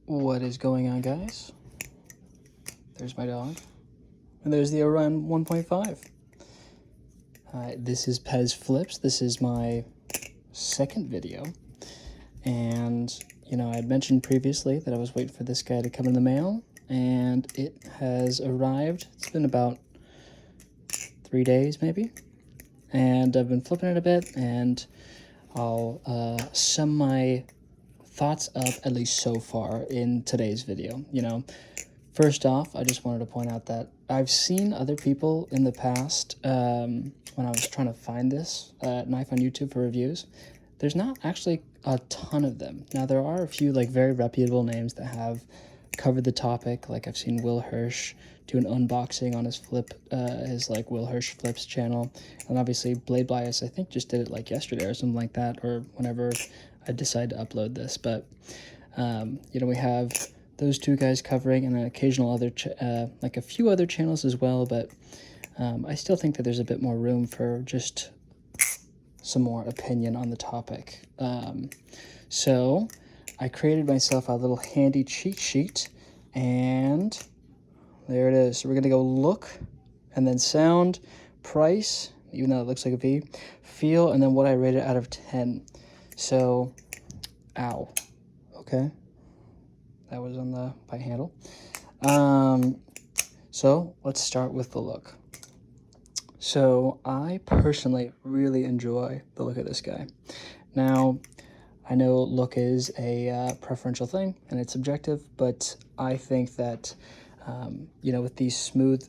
What is going on, guys? There's my dog. And there's the Orion 1.5. This is Pez Flips. This is my second video. And, I had mentioned previously that I was waiting for this guy to come in the mail. And it has arrived. It's been about 3 days, maybe. And I've been flipping it a bit. And I'll sum my thoughts up, at least so far, in today's video. First off, I just wanted to point out that I've seen other people in the past, when I was trying to find this knife on YouTube for reviews, there's not actually a ton of them. Now, there are a few very reputable names that have covered the topic. Like I've seen Will Hirsch do an unboxing on his Will Hirsch Flips channel. And obviously Blade Bias, I think, just did it yesterday or something like that, or whenever I decide to upload this. But, we have those two guys covering, and an occasional other, a few other channels as well, but I still think that there's a bit more room for just some more opinion on the topic. So I created myself a little handy cheat sheet, and there it is. So we're gonna go look, and then sound, price, even though it looks like a V, feel, and then what I rated out of 10. So, ow, okay. That was on the bite handle. So let's start with the look. So I personally really enjoy the look of this guy. Now, I know look is a preferential thing and it's subjective, but I think that, with these smooth,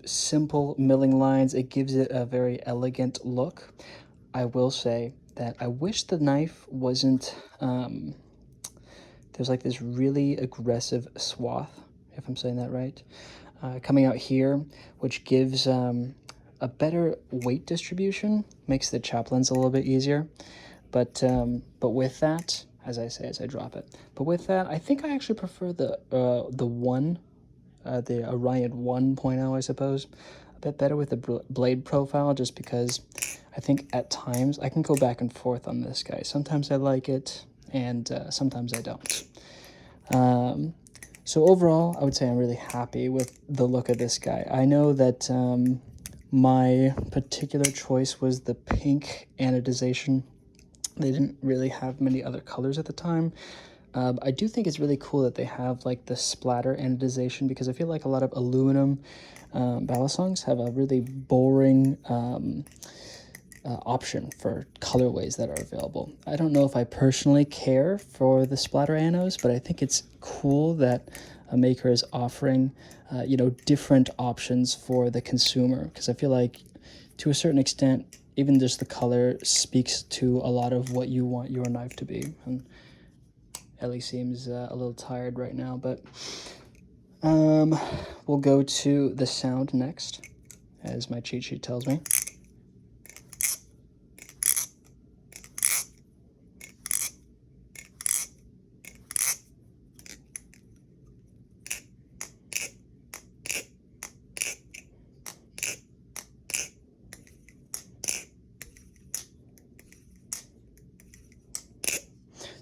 simple milling lines, it gives it a very elegant look. I will say that I wish the knife wasn't, there's this really aggressive swath, if I'm saying that right, coming out here, which gives a better weight distribution, makes the chop lens a little bit easier. But with that, as I say as I drop it, but with that, I think I actually prefer the Orion 1.0, I suppose, a bit better with the blade profile, just because I think at times I can go back and forth on this guy. Sometimes I like it, and sometimes I don't. So overall, I would say I'm really happy with the look of this guy. I know that my particular choice was the pink anodization. They didn't really have many other colors at the time. I do think it's really cool that they have the splatter anodization, because I feel like a lot of aluminum balisongs have a really boring option for colorways that are available. I don't know if I personally care for the splatter anodes, but I think it's cool that a maker is offering, different options for the consumer, because I feel like to a certain extent, even just the color speaks to a lot of what you want your knife to be. And Ellie seems a little tired right now, but we'll go to the sound next, as my cheat sheet tells me.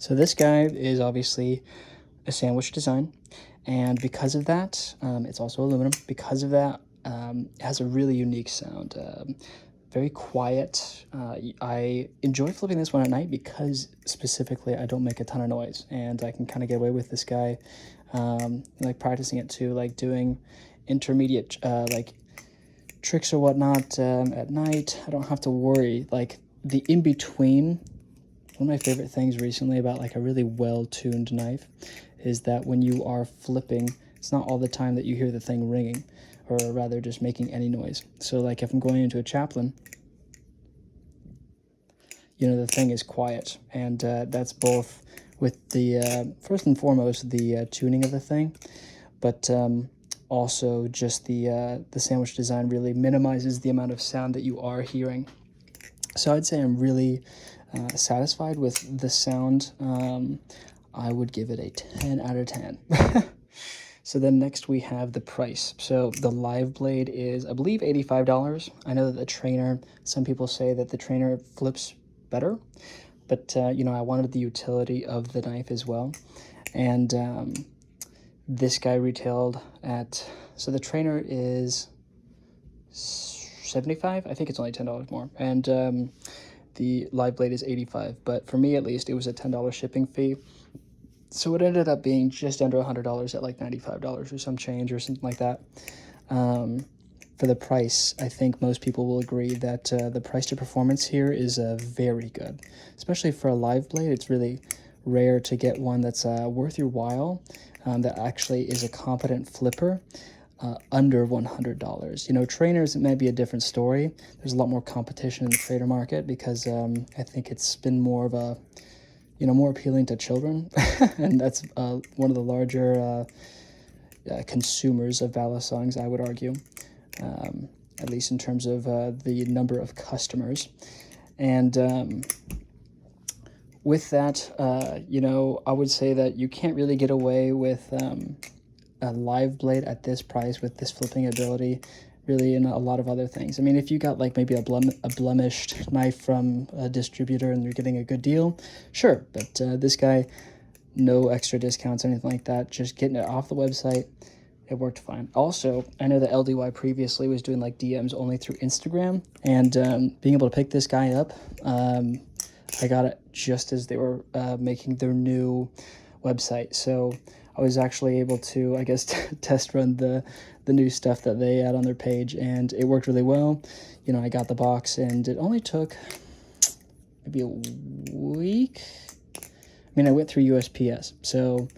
So this guy is obviously a sandwich design, and because of that, it's also aluminum. Because of that, it has a really unique sound, very quiet. I enjoy flipping this one at night because specifically I don't make a ton of noise, and I can kind of get away with this guy, practicing it too, doing intermediate tricks or whatnot at night. I don't have to worry. The in-between, one of my favorite things recently about a really well-tuned knife is that when you are flipping, it's not all the time that you hear the thing ringing, or rather just making any noise. So if I'm going into a chaplain, the thing is quiet, and that's both with the, first and foremost, the tuning of the thing, but also just the sandwich design really minimizes the amount of sound that you are hearing. So I'd say I'm really satisfied with the sound. I would give it a 10 out of 10. So then next we have the price. So the live blade is, I believe, $85. I know that the trainer, some people say that the trainer flips better, but you know, I wanted the utility of the knife as well. And this guy retailed at, so the trainer is 75. I think it's only $10 more, and the live blade is 85. But for me, at least, it was a $10 shipping fee, so it ended up being just under $100 at like $95 or some change or something like that. For the price, I think most people will agree that the price to performance here is very good, especially for a live blade. It's really rare to get one that's worth your while, that actually is a competent flipper, under $100. You know, trainers, it might be a different story. There's a lot more competition in the trainer market because I think it's been more of a, you know, more appealing to children, and that's one of the larger consumers of balisongs, I would argue, at least in terms of the number of customers. And with that, you know, I would say that you can't really get away with a live blade at this price with this flipping ability, really, in a lot of other things. I mean, if you got like maybe a blemished knife from a distributor and you're getting a good deal, sure. But this guy, no extra discounts, anything like that, just getting it off the website, it worked fine. Also, I know that LDY previously was doing like DMs only through Instagram, and being able to pick this guy up, I got it just as they were making their new website. So I was actually able to, I guess, test run the new stuff that they had on their page, and it worked really well. You know, I got the box, and it only took maybe a week. I mean, I went through USPS, so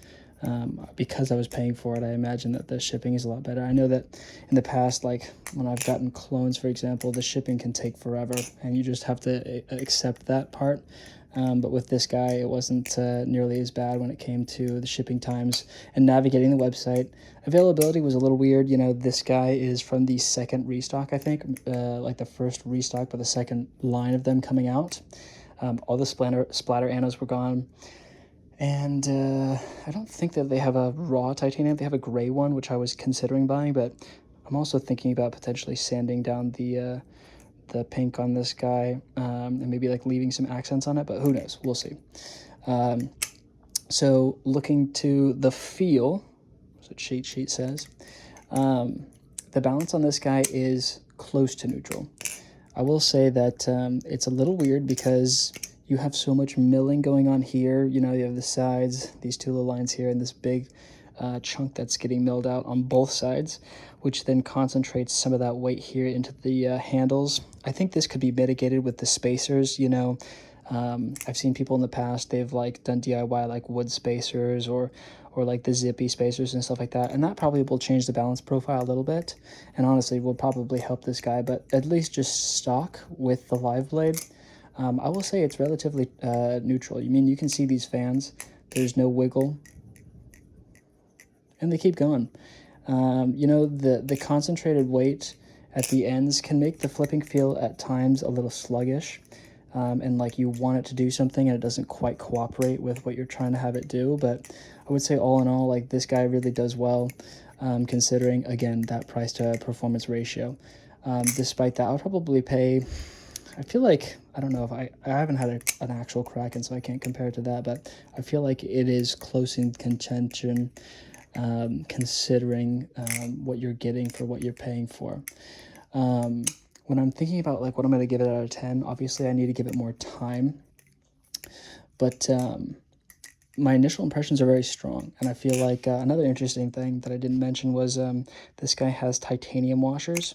because I was paying for it, I imagine that the shipping is a lot better. I know that in the past, like when I've gotten clones, for example, the shipping can take forever, and you just have to accept that part. But with this guy, it wasn't nearly as bad when it came to the shipping times and navigating the website. Availability was a little weird. You know, this guy is from the second restock, I think, like the first restock, but the second line of them coming out. All the splatter annos were gone. And I don't think that they have a raw titanium. They have a gray one, which I was considering buying, but I'm also thinking about potentially sanding down the pink on this guy, and maybe like leaving some accents on it, but who knows? We'll see. So looking to the feel, as the cheat sheet says, the balance on this guy is close to neutral. I will say that it's a little weird because you have so much milling going on here. You know, you have the sides, these two little lines here, and this big chunk that's getting milled out on both sides, which then concentrates some of that weight here into the handles. I think this could be mitigated with the spacers. You know, I've seen people in the past, they've like done DIY like wood spacers or like the zippy spacers and stuff like that, and that probably will change the balance profile a little bit, and honestly will probably help this guy. But at least just stock with the live blade, I will say it's relatively neutral. You mean, you can see these fans, there's no wiggle, and they keep going. You know, the concentrated weight at the ends can make the flipping feel at times a little sluggish, and like you want it to do something and it doesn't quite cooperate with what you're trying to have it do. But I would say all in all, like this guy really does well, considering, again, that price to performance ratio. Despite that, I'll probably pay, I feel like, I don't know if I haven't had an actual Kraken, so I can't compare it to that, but I feel like it is close in contention, considering what you're getting for what you're paying for. When I'm thinking about like what I'm going to give it out of 10, obviously I need to give it more time, but my initial impressions are very strong. And I feel like another interesting thing that I didn't mention was this guy has titanium washers,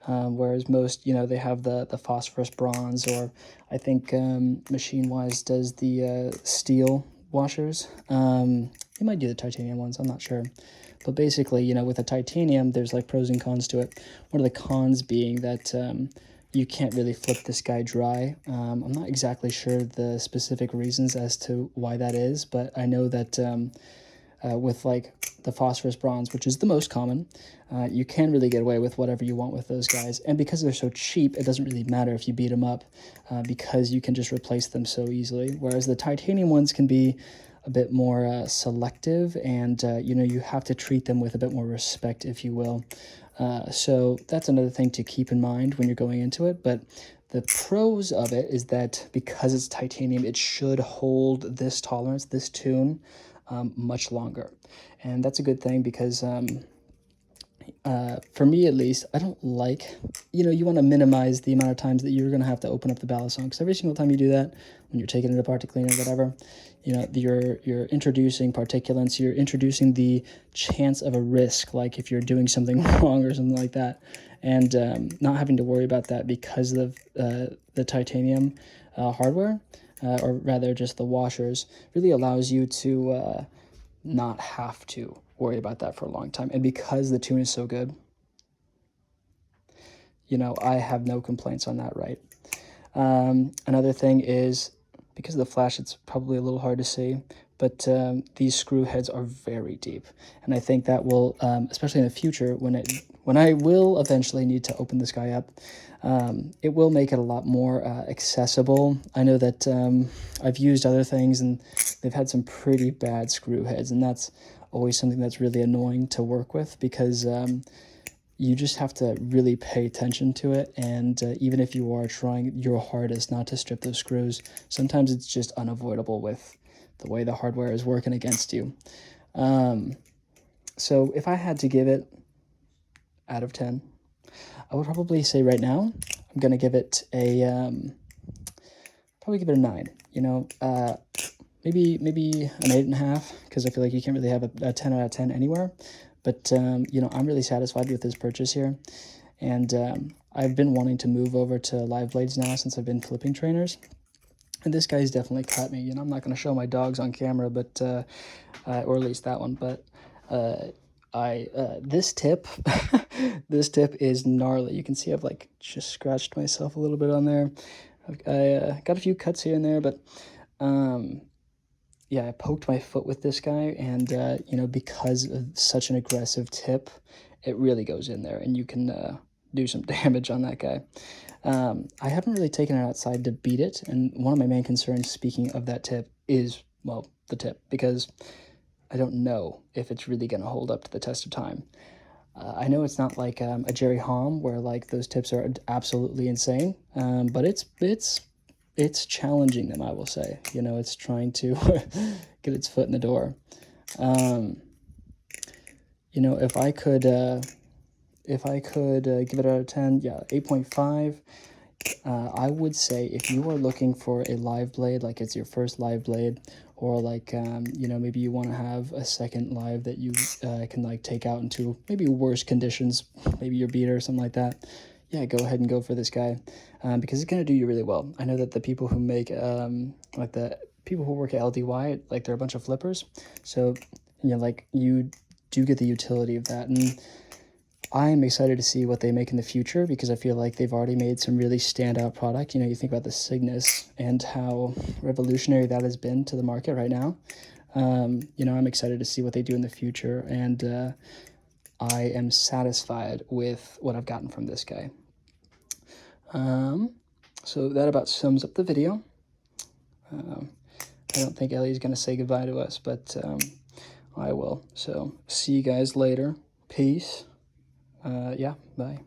whereas most, you know, they have the phosphorus bronze, or I think Machine Wise does the steel washers. They might do the titanium ones, I'm not sure. But basically, you know, with the titanium, there's like pros and cons to it. One of the cons being that you can't really flip this guy dry. I'm not exactly sure the specific reasons as to why that is, but I know that with like the phosphorus bronze, which is the most common, you can really get away with whatever you want with those guys. And because they're so cheap, it doesn't really matter if you beat them up, because you can just replace them so easily. Whereas the titanium ones can be a bit more selective, and you know, you have to treat them with a bit more respect, if you will. So that's another thing to keep in mind when you're going into it. But The pros of it is that because it's titanium, it should hold this tolerance, this tune, much longer. And that's a good thing because for me at least, I don't like, you want to minimize the amount of times that you're going to have to open up the balisong, because every single time you do that, when you're taking it apart to clean it, whatever, you're introducing particulates, you're introducing the chance of a risk, like if you're doing something wrong or something like that, and not having to worry about that because of the titanium hardware, or rather just the washers, really allows you to not have to worry about that for a long time. And because the tune is so good, I have no complaints on that, right? Another thing is, because of the flash, it's probably a little hard to see, but these screw heads are very deep. And I think that will, especially in the future, when I will eventually need to open this guy up, it will make it a lot more accessible. I know that I've used other things and they've had some pretty bad screw heads, and that's always something that's really annoying to work with, because you just have to really pay attention to it. And even if you are trying your hardest not to strip those screws, sometimes it's just unavoidable with the way the hardware is working against you. So if I had to give it out of 10, I would probably say right now, I'm going to give it probably give it a 9, maybe an 8.5, because I feel like you can't really have a 10 out of 10 anywhere. But, I'm really satisfied with this purchase here. And I've been wanting to move over to live blades now since I've been flipping trainers. And this guy's definitely caught me. I'm not going to show my dogs on camera, but or at least that one. But this tip, this tip is gnarly. You can see I've just scratched myself a little bit on there. I got a few cuts here and there, but yeah, I poked my foot with this guy, and because of such an aggressive tip, it really goes in there, and you can do some damage on that guy. I haven't really taken it outside to beat it, and one of my main concerns, speaking of that tip, is, well, the tip, because I don't know if it's really going to hold up to the test of time. I know it's not like a Jerry Halm, where those tips are absolutely insane, but it's challenging them, I will say. It's trying to get its foot in the door. If I could give it out of 10, yeah, 8.5. I would say if you are looking for a live blade, like it's your first live blade, or maybe you want to have a second live that you can take out into maybe worse conditions, maybe your beater or something like that, yeah, go ahead and go for this guy, because it's going to do you really well. I know that the people who make, the people who work at LDY, they're a bunch of flippers, so, you do get the utility of that, and I'm excited to see what they make in the future, because I feel like they've already made some really standout product. You think about the Cygnus and how revolutionary that has been to the market right now. I'm excited to see what they do in the future, and I am satisfied with what I've gotten from this guy. So that about sums up the video. I don't think Ellie's going to say goodbye to us, but I will. So see you guys later. Peace. Yeah, bye.